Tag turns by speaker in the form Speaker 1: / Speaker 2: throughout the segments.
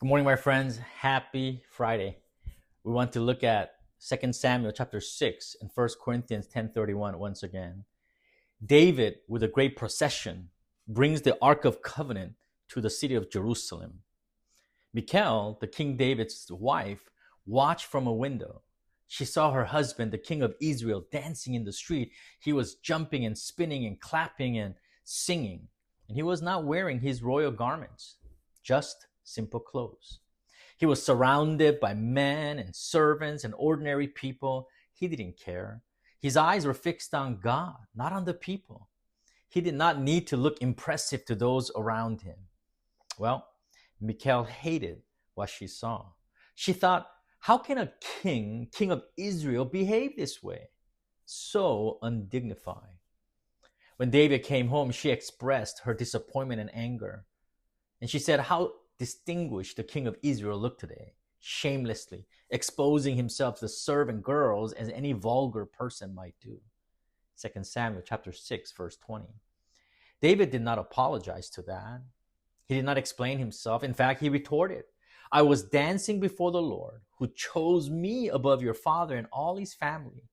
Speaker 1: Good morning, my friends. Happy Friday. We want to look at 2 Samuel chapter 6 and 1 Corinthians 10:31 once again. David, with a great procession, brings the Ark of Covenant to the city of Jerusalem. Michal, the King David's wife, watched from a window. She saw her husband, the king of Israel, dancing in the street. He was jumping and spinning and clapping and singing. And he was not wearing his royal garments, just simple clothes. He was surrounded by men and servants and ordinary people. He didn't care. His eyes were fixed on God, not on the people. He did not need to look impressive to those around him. Well, Michal hated what she saw. She thought, how can a king of Israel, behave this way? So undignified. When David came home, she expressed her disappointment and anger. And she said, how distinguished the king of Israel looked today, shamelessly exposing himself to servant girls as any vulgar person might do. 2 Samuel chapter 6, verse 20. David did not apologize to that. He did not explain himself. In fact, he retorted, I was dancing before the Lord, who chose me above your father and all his family.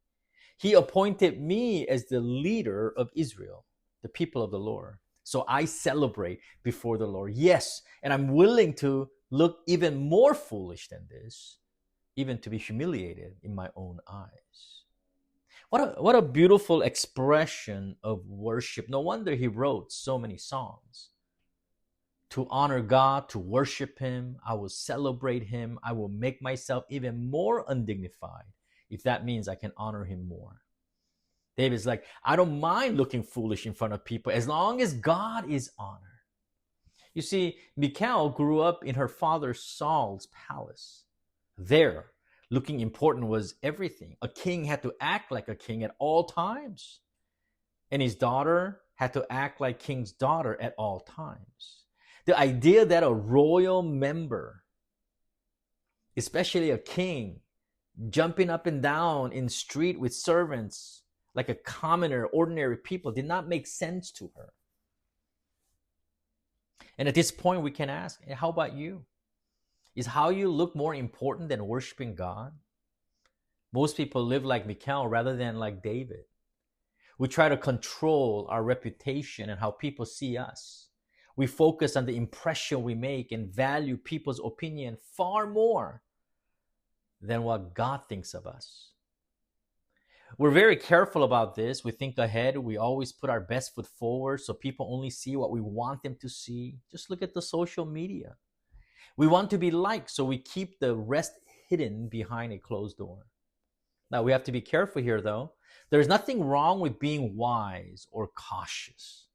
Speaker 1: He appointed me as the leader of Israel, the people of the Lord. So I celebrate before the Lord. Yes, and I'm willing to look even more foolish than this, even to be humiliated in my own eyes. What a beautiful expression of worship. No wonder he wrote so many songs. To honor God, to worship him, I will celebrate him. I will make myself even more undignified if that means I can honor him more. David's like, I don't mind looking foolish in front of people as long as God is honored. You see, Michal grew up in her father Saul's palace. There, looking important was everything. A king had to act like a king at all times. And his daughter had to act like king's daughter at all times. The idea that a royal member, especially a king, jumping up and down in street with servants like a commoner, ordinary people, did not make sense to her. And at this point, we can ask, how about you? Is how you look more important than worshiping God? Most people live like Michal rather than like David. We try to control our reputation and how people see us. We focus on the impression we make and value people's opinion far more than what God thinks of us. We're very careful about this. We think ahead. We always put our best foot forward so people only see what we want them to see. Just look at the social media. We want to be liked, so we keep the rest hidden behind a closed door. Now, we have to be careful here, though. There's nothing wrong with being wise or cautious.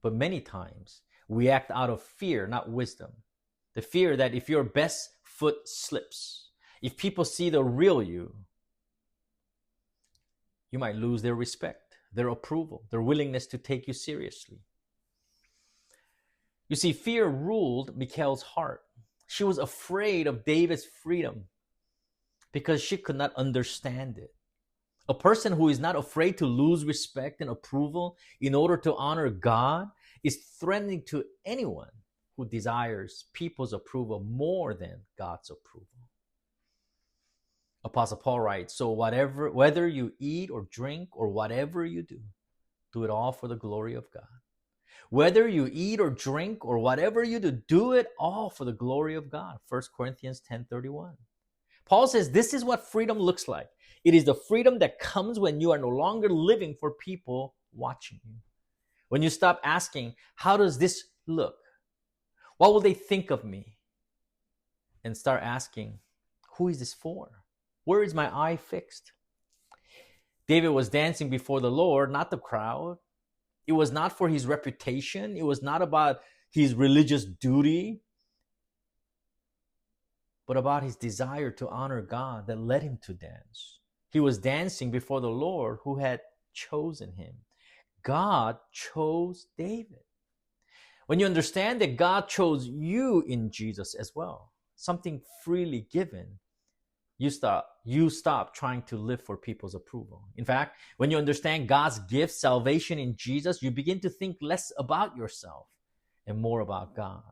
Speaker 1: But many times, we act out of fear, not wisdom. The fear that if your best foot slips, if people see the real you might lose their respect, their approval, their willingness to take you seriously. You see, fear ruled Michal's heart. She was afraid of David's freedom because she could not understand it. A person who is not afraid to lose respect and approval in order to honor God is threatening to anyone who desires people's approval more than God's approval. Apostle Paul writes, so whether you eat or drink or whatever you do it all for the glory of God. Whether you eat or drink or whatever you do it all for the glory of God. 1 Corinthians 10:31. Paul says this is what freedom looks like. It is the freedom that comes when you are no longer living for people watching you. When you stop asking, how does this look? What will they think of me? And start asking, who is this for? Where is my eye fixed? David was dancing before the Lord, not the crowd. It was not for his reputation. It was not about his religious duty, but about his desire to honor God that led him to dance. He was dancing before the Lord who had chosen him. God chose David. When you understand that God chose you in Jesus as well, something freely given, you stop trying to live for people's approval. In fact, when you understand God's gift, salvation in Jesus, you begin to think less about yourself and more about God.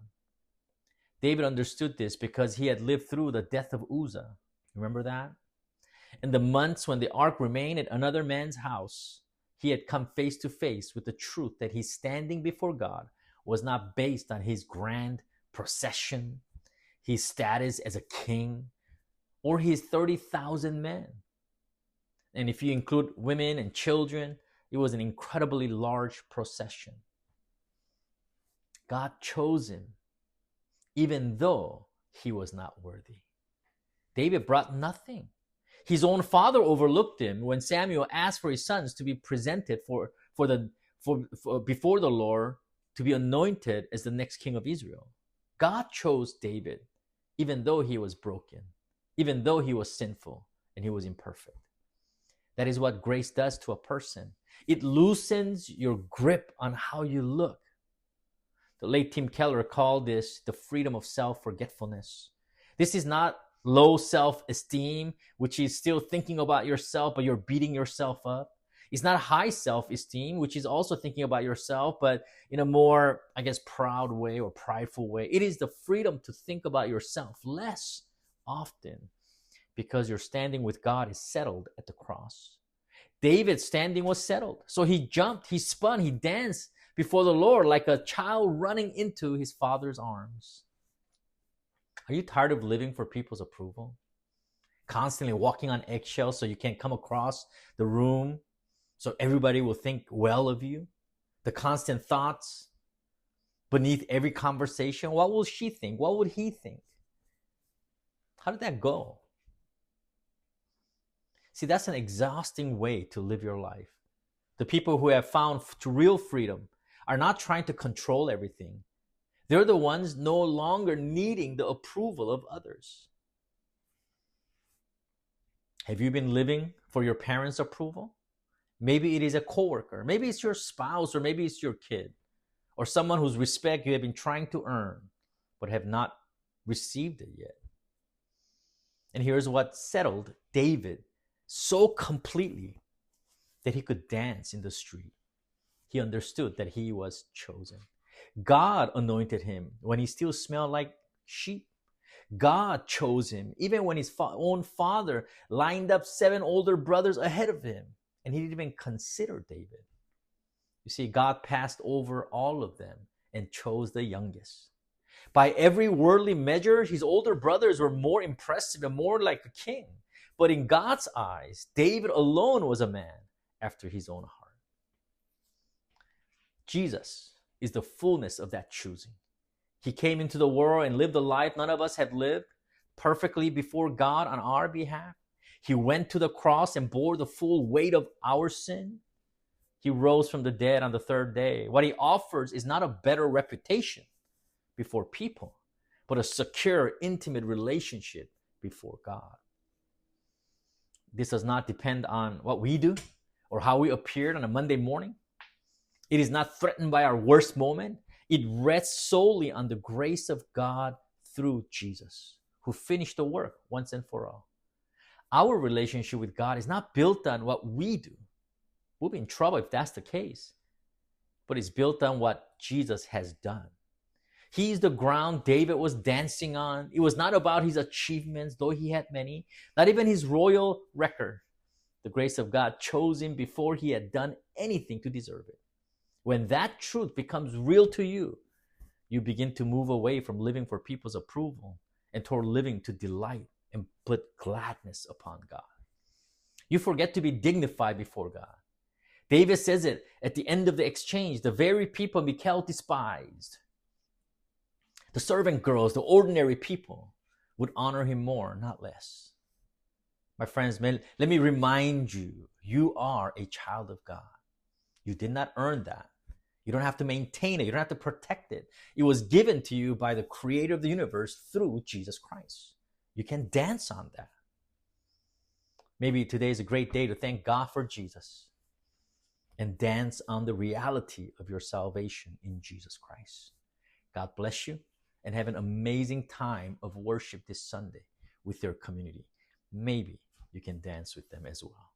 Speaker 1: David understood this because he had lived through the death of Uzzah. Remember that? In the months when the ark remained at another man's house, he had come face to face with the truth that his standing before God was not based on his grand procession, his status as a king, or his 30,000 men. And if you include women and children, it was an incredibly large procession. God chose him, even though he was not worthy. David brought nothing. His own father overlooked him when Samuel asked for his sons to be presented before the Lord to be anointed as the next king of Israel. God chose David, even though he was broken, even though he was sinful and he was imperfect. That is what grace does to a person. It loosens your grip on how you look. The late Tim Keller called this the freedom of self-forgetfulness. This is not low self-esteem, which is still thinking about yourself, but you're beating yourself up. It's not high self-esteem, which is also thinking about yourself, but in a more, proud way or prideful way. It is the freedom to think about yourself less often because your standing with God is settled at the cross. David's standing was settled. So he jumped, he spun, he danced before the Lord like a child running into his father's arms. Are you tired of living for people's approval? Constantly walking on eggshells so you can't come across the room so everybody will think well of you? The constant thoughts beneath every conversation. What will she think? What would he think? How did that go? See, that's an exhausting way to live your life. The people who have found real freedom are not trying to control everything. They're the ones no longer needing the approval of others. Have you been living for your parents' approval? Maybe it is a coworker. Maybe it's your spouse, or maybe it's your kid, or someone whose respect you have been trying to earn, but have not received it yet. And here's what settled David so completely that he could dance in the street. He understood that he was chosen. God anointed him when he still smelled like sheep. God chose him even when his own father lined up 7 older brothers ahead of him, and he didn't even consider David. You see, God passed over all of them and chose the youngest. By every worldly measure, his older brothers were more impressive and more like a king. But in God's eyes, David alone was a man after his own heart. Jesus is the fullness of that choosing. He came into the world and lived a life none of us have lived perfectly before God on our behalf. He went to the cross and bore the full weight of our sin. He rose from the dead on the 3rd day. What he offers is not a better reputation before people, but a secure, intimate relationship before God. This does not depend on what we do or how we appeared on a Monday morning. It is not threatened by our worst moment. It rests solely on the grace of God through Jesus, who finished the work once and for all. Our relationship with God is not built on what we do. We'll be in trouble if that's the case. But it's built on what Jesus has done. He is the ground David was dancing on. It was not about his achievements, though he had many, not even his royal record. The grace of God chose him before he had done anything to deserve it. When that truth becomes real to you, you begin to move away from living for people's approval and toward living to delight and put gladness upon God. You forget to be dignified before God. David says it at the end of the exchange. The very people Michal despised, the servant girls, the ordinary people, would honor him more, not less. My friends, let me remind you, you are a child of God. You did not earn that. You don't have to maintain it. You don't have to protect it. It was given to you by the creator of the universe through Jesus Christ. You can dance on that. Maybe today is a great day to thank God for Jesus and dance on the reality of your salvation in Jesus Christ. God bless you and have an amazing time of worship this Sunday with your community. Maybe you can dance with them as well.